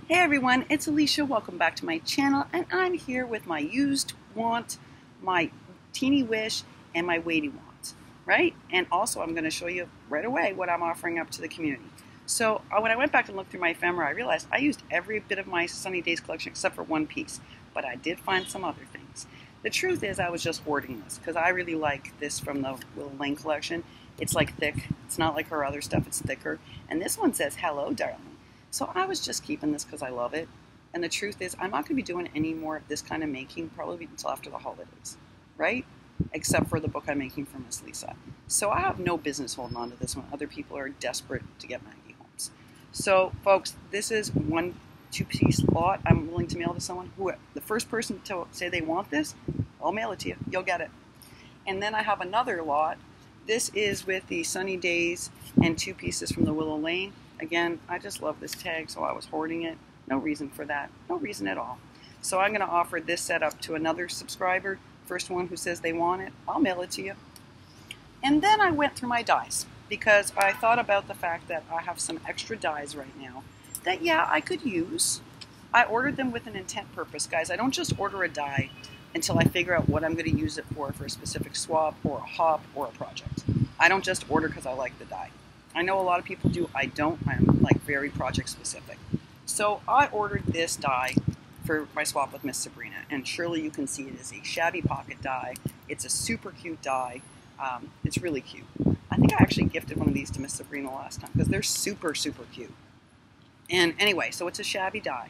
Hey everyone, it's Alisha. Welcome back to my channel, and I'm here with my used want, my teeny wish, and my weighty want, right? And also I'm going to show you right away what I'm offering up to the community. So when I went back and looked through my ephemera, I realized I used every bit of my Sunny Days collection except for one piece, but I did find some other things. The truth is I was just hoarding this because I really like this from the Willow Lane collection. It's like thick. It's not like her other stuff. It's thicker. And this one says, "Hello, darling." So I was just keeping this because I love it. And the truth is, I'm not going to be doing any more of this kind of making probably until after the holidays, right? Except for the book I'm making for Miss Lisa. So I have no business holding on to this one. Other people are desperate to get Maggie homes. So, folks, this is one two-piece lot. I'm willing to mail to someone who, the first person to say they want this, I'll mail it to you. You'll get it. And then I have another lot. This is with the Sunny Days and two pieces from the Willow Lane. Again, I just love this tag, so I was hoarding it. No reason for that. No reason at all. So I'm going to offer this setup to another subscriber. First one who says they want it, I'll mail it to you. And then I went through my dies because I thought about the fact that I have some extra dies right now that, yeah, I could use. I ordered them with an intent purpose, guys. I don't just order a die until I figure out what I'm going to use it for a specific swap or a hop or a project. I don't just order because I like the die. I know a lot of people do. I don't. I'm like very project specific. So I ordered this die for my swap with Miss Sabrina, and surely you can see it is a shabby pocket die. It's a super cute die. It's really cute. I think I actually gifted one of these to Miss Sabrina last time because they're super, super cute. And anyway, so it's a shabby die.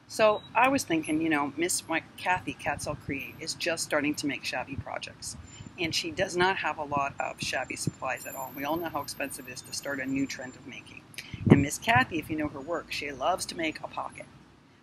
So I was thinking, you know, my Cathy, Katzelcreate, is just starting to make shabby projects. And she does not have a lot of shabby supplies at all. We all know how expensive it is to start a new trend of making. And Miss Cathy, if you know her work, she loves to make a pocket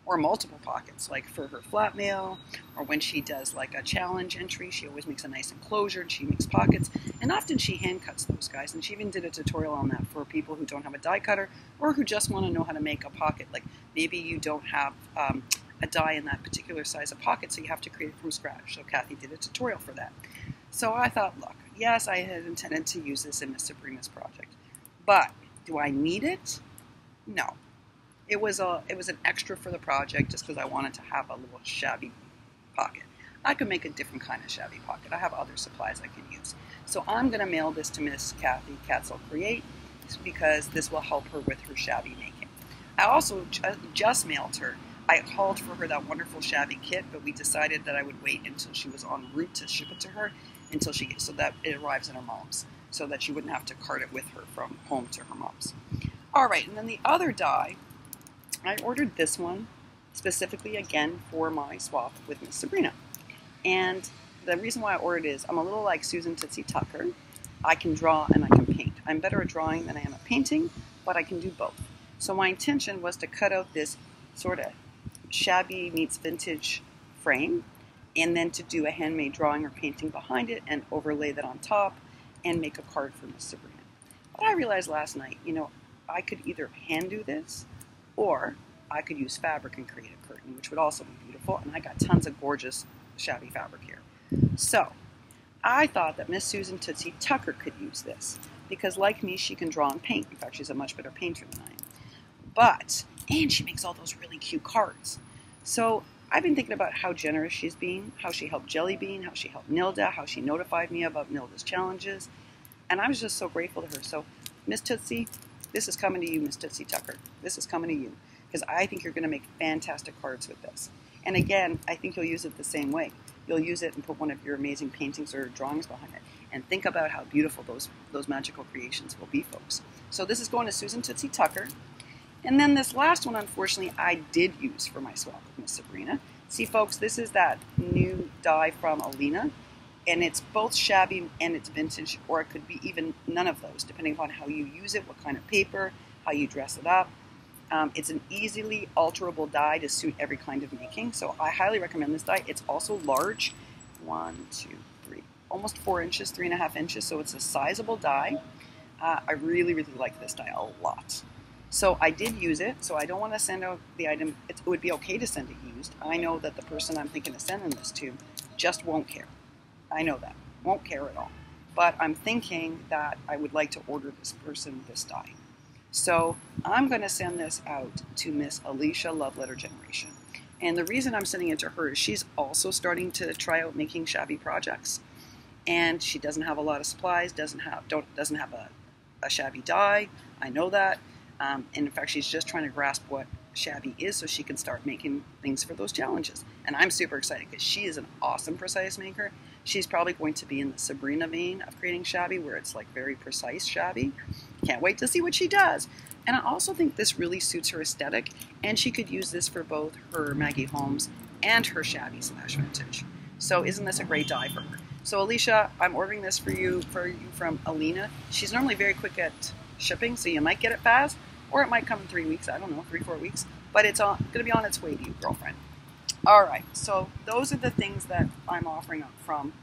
or multiple pockets, like for her flat mail, or when she does like a challenge entry, she always makes a nice enclosure and she makes pockets. And often she hand cuts those, guys. And she even did a tutorial on that for people who don't have a die cutter or who just want to know how to make a pocket. Like maybe you don't have a die in that particular size of pocket, so you have to create it from scratch. So Cathy did a tutorial for that. So I thought, look, yes, I had intended to use this in Miss Sabrina's project, but do I need it? No. It was an extra for the project just because I wanted to have a little shabby pocket. I could make a different kind of shabby pocket. I have other supplies I can use. So I'm going to mail this to Miss Cathy, Katzelcreate, because this will help her with her shabby making. I also just mailed her. I called for her that wonderful shabby kit, but we decided that I would wait until she was en route to ship it to her, so that it arrives at her mom's, so that she wouldn't have to cart it with her from home to her mom's. All right, and then the other die, I ordered this one specifically again for my swap with Miss Sabrina. And the reason why I ordered it is I'm a little like Susan Tootsie Tucker. I can draw and I can paint. I'm better at drawing than I am at painting, but I can do both. So my intention was to cut out this sort of shabby meets vintage frame, and then to do a handmade drawing or painting behind it and overlay that on top and make a card for Miss Sabrina. But I realized last night, you know, I could either hand do this or I could use fabric and create a curtain, which would also be beautiful, and I got tons of gorgeous shabby fabric here. So I thought that Miss Susan Tootsie Tucker could use this because, like me, she can draw and paint. In fact, she's a much better painter than I am. And she makes all those really cute cards. So I've been thinking about how generous she's being, how she helped Jellybean, how she helped Nilda, how she notified me about Nilda's challenges. And I was just so grateful to her. So Miss Tootsie, this is coming to you, Miss Tootsie Tucker. This is coming to you because I think you're going to make fantastic cards with this. And again, I think you'll use it the same way. You'll use it and put one of your amazing paintings or drawings behind it. And think about how beautiful those magical creations will be, folks. So this is going to Susan Tootsie Tucker. And then this last one, unfortunately, I did use for my swap with Miss Sabrina. See, folks, this is that new die from Alina, and it's both shabby and it's vintage, or it could be even none of those, depending upon how you use it, what kind of paper, how you dress it up. It's an easily alterable die to suit every kind of making, so I highly recommend this die. It's also large, 1, 2, 3, almost 4 inches, 3.5 inches, so it's a sizable die. I really, really like this die a lot. So I did use it, so I don't want to send out the item. It would be okay to send it used. I know that the person I'm thinking of sending this to just won't care. I know that. Won't care at all. But I'm thinking that I would like to order this person this die. So I'm going to send this out to Miss Alisha Lovelettergeneration. And the reason I'm sending it to her is she's also starting to try out making shabby projects. And she doesn't have a lot of supplies, doesn't have a shabby die. I know that. And in fact, she's just trying to grasp what shabby is so she can start making things for those challenges. And I'm super excited because she is an awesome precise maker. She's probably going to be in the Sabrina vein of creating shabby, where it's like very precise shabby. Can't wait to see what she does. And I also think this really suits her aesthetic, and she could use this for both her Maggie Holmes and her shabby / vintage. So isn't this a great die for her? So Alisha, I'm ordering this for you from Alina. She's normally very quick at shipping, so you might get it fast, or it might come in 3 weeks. I don't know, 3-4 weeks. But it's going to be on its way to you, girlfriend. All right, so those are the things that I'm offering up from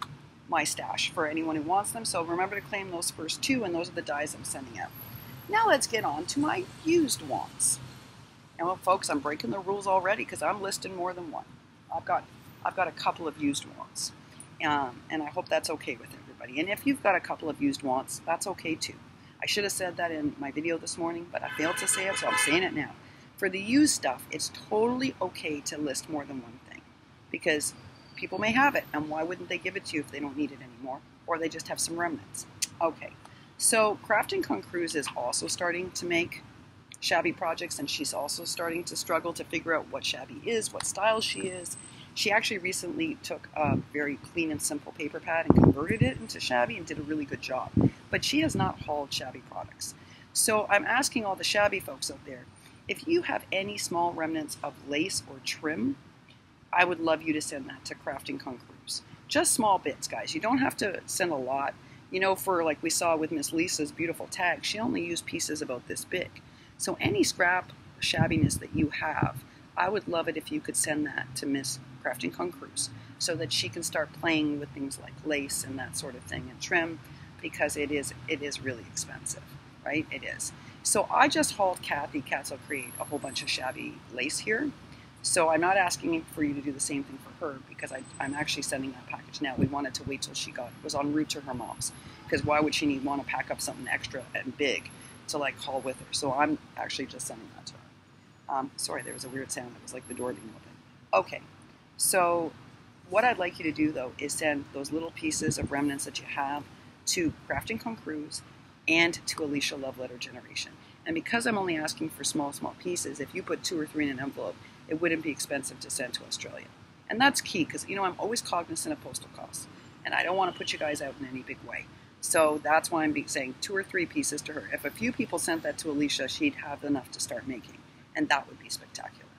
my stash for anyone who wants them. So remember to claim those first 2, and those are the dies I'm sending out. Now let's get on to my used wants. And well, folks, I'm breaking the rules already because I'm listing more than one. I've got a couple of used wants, and I hope that's okay with everybody. And if you've got a couple of used wants, that's okay too. I should have said that in my video this morning, but I failed to say it, so I'm saying it now. For the used stuff, it's totally okay to list more than one thing because people may have it, and why wouldn't they give it to you if they don't need it anymore, or they just have some remnants? Okay, so Craftingconcruz is also starting to make shabby projects, and she's also starting to struggle to figure out what shabby is, what style she is. She actually recently took a very clean and simple paper pad and converted it into shabby and did a really good job. But she has not hauled shabby products. So I'm asking all the shabby folks out there, if you have any small remnants of lace or trim, I would love you to send that to Craftingconcruz. Just small bits, guys. You don't have to send a lot. You know, for like we saw with Miss Lisa's beautiful tag, she only used pieces about this big. So any scrap shabbiness that you have, I would love it if you could send that to Miss Craftingconcruz so that she can start playing with things like lace and that sort of thing and trim, because it is really expensive, right? It is. So I just hauled Cathy, Katzelcreate, a whole bunch of shabby lace here. So I'm not asking for you to do the same thing for her because I'm actually sending that package now. We wanted to wait till she was en route to her mom's, because why would she want to pack up something extra and big to like haul with her? So I'm actually just sending that to her. Sorry, there was a weird sound. It was like the door being open. Okay, so what I'd like you to do though is send those little pieces of remnants that you have to Craftingconcruz and to Alisha Lovelettergeneration. And because I'm only asking for small pieces, if you put 2 or 3 in an envelope, it wouldn't be expensive to send to Australia. And that's key because, you know, I'm always cognizant of postal costs, and I don't want to put you guys out in any big way. So that's why I'm saying 2 or 3 pieces to her. If a few people sent that to Alisha, she'd have enough to start making, and that would be spectacular.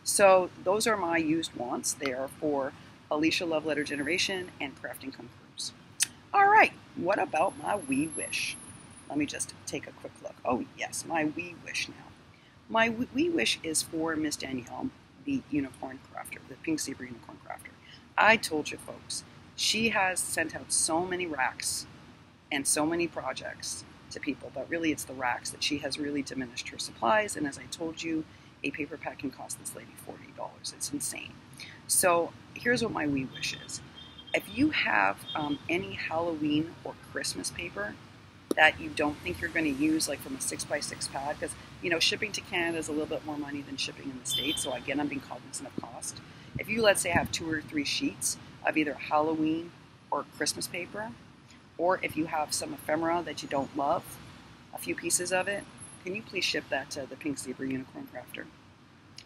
So those are my used wants. They are for Alisha Lovelettergeneration and Craftingconcruz. All right, what about my wee wish? Let me just take a quick look. Oh yes, my wee wish now. My wee wish is for Miss Danielle, the unicorn crafter, the Pinkzebraunicorncrafter. I told you folks, she has sent out so many racks and so many projects to people, but really it's the racks that she has really diminished her supplies. And as I told you, a paper pack can cost this lady $40. It's insane. So here's what my wee wish is. If you have any Halloween or Christmas paper that you don't think you're going to use, like from a 6x6 pad, because, you know, shipping to Canada is a little bit more money than shipping in the States. So again, I'm being cognizant of cost. If you, let's say, have 2 or 3 sheets of either Halloween or Christmas paper, or if you have some ephemera that you don't love, a few pieces of it, can you please ship that to the Pinkzebraunicorncrafter?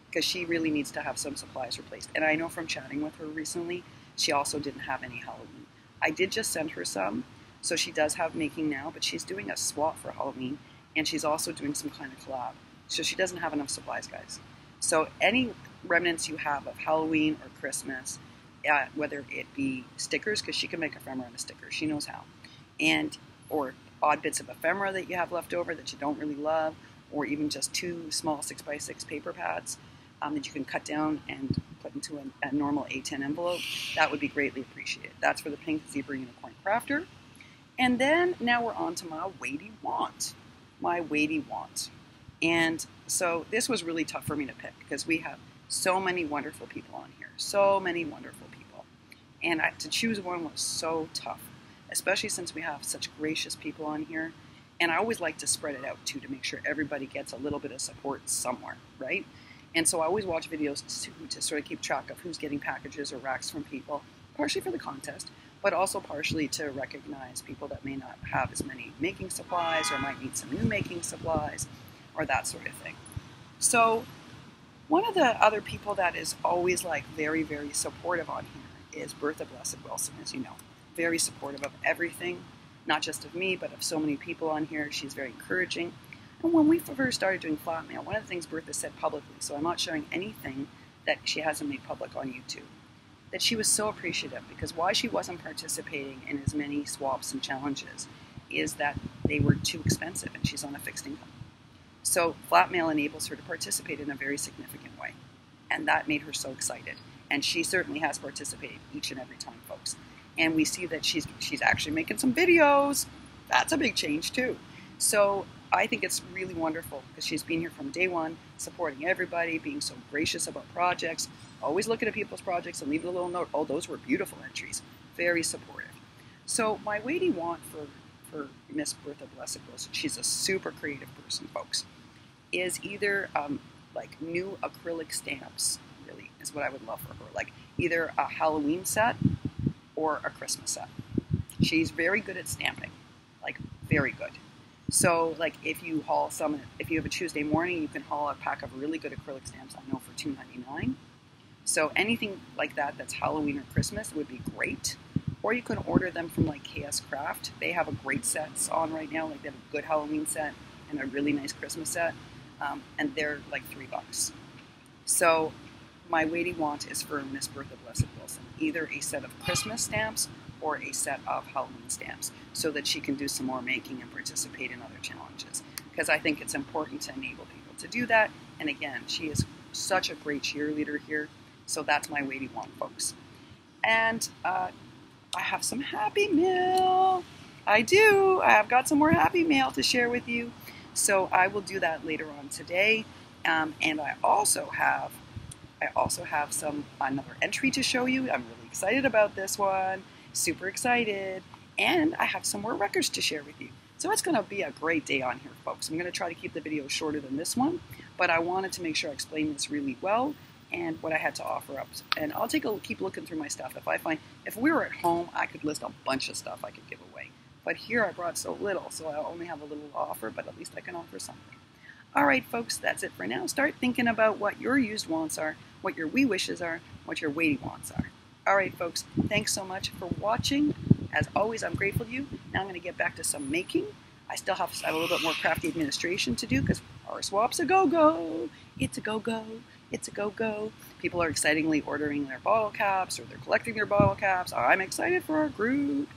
Because she really needs to have some supplies replaced. And I know from chatting with her recently, she also didn't have any Halloween. I did just send her some, so she does have making now, but she's doing a swap for Halloween, and she's also doing some kind of collab. So she doesn't have enough supplies, guys. So any remnants you have of Halloween or Christmas, whether it be stickers, because she can make ephemera out of stickers, she knows how, or odd bits of ephemera that you have left over that you don't really love, or even just 2 small 6x6 paper pads that you can cut down and put into a normal A10 envelope, that would be greatly appreciated. That's for the Pinkzebraunicorncrafter. And then now we're on to my weighty want. My weighty want. And so this was really tough for me to pick because we have so many wonderful people on here. So many wonderful people. And to choose one was so tough, especially since we have such gracious people on here. And I always like to spread it out too, to make sure everybody gets a little bit of support somewhere, right? And so I always watch videos to sort of keep track of who's getting packages or racks from people, partially for the contest, but also partially to recognize people that may not have as many making supplies or might need some new making supplies or that sort of thing. So one of the other people that is always like very, very supportive on here is Berthablessedwilson, as you know. Very supportive of everything, not just of me, but of so many people on here. She's very encouraging. And when we first started doing flat mail, one of the things Bertha said publicly, so I'm not sharing anything that she hasn't made public on YouTube, that she was so appreciative, because why she wasn't participating in as many swaps and challenges is that they were too expensive and she's on a fixed income. So flat mail enables her to participate in a very significant way. And that made her so excited. And she certainly has participated each and every time, folks. And we see that she's actually making some videos. That's a big change too. So I think it's really wonderful because she's been here from day one, supporting everybody, being so gracious about projects, always looking at people's projects and leaving a little note. Oh, those were beautiful entries. Very supportive. So my weighty want for Miss Berthablessedwilson, she's a super creative person, folks, is either like new acrylic stamps, really, is what I would love for her. Like either a Halloween set or a Christmas set. She's very good at stamping, like very good. So like if you have a Tuesday morning, you can haul a pack of really good acrylic stamps, I know, for $2.99. So anything like that that's Halloween or Christmas would be great. Or you can order them from like KS Craft. They have a great sets on right now. Like they have a good Halloween set and a really nice Christmas set. And they're like $3. So my weighty want is for Miss Berthablessedwilson, either a set of Christmas stamps or a set of Halloween stamps, so that she can do some more making and participate in other challenges. Because I think it's important to enable people to do that. And again, she is such a great cheerleader here. So that's my weighty want, folks. And I have some happy mail. I do. I have got some more happy mail to share with you. So I will do that later on today. And I also have another entry to show you. I'm really excited about this one. Super excited. And I have some more records to share with you. So it's going to be a great day on here, folks. I'm going to try to keep the video shorter than this one, but I wanted to make sure I explained this really well and what I had to offer up. And I'll keep looking through my stuff. If we were at home, I could list a bunch of stuff I could give away. But here I brought so little, so I only have a little to offer, but at least I can offer something. All right, folks, that's it for now. Start thinking about what your used wants are, what your we wishes are, what your weighty wants are. All right, folks, thanks so much for watching. As always, I'm grateful to you. Now I'm going to get back to some making. I still have a little bit more crafty administration to do because our swap's a go-go. It's a go-go. It's a go-go. People are excitingly ordering their bottle caps, or they're collecting their bottle caps. I'm excited for our group.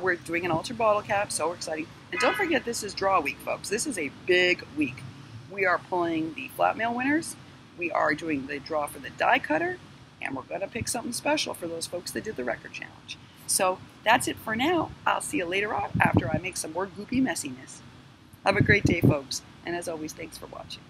We're doing an altered bottle cap, so exciting. And don't forget, this is draw week, folks. This is a big week. We are pulling the flat mail winners. We are doing the draw for the die cutter. And we're going to pick something special for those folks that did the record challenge. So that's it for now. I'll see you later on after I make some more goopy messiness. Have a great day, folks. And as always, thanks for watching.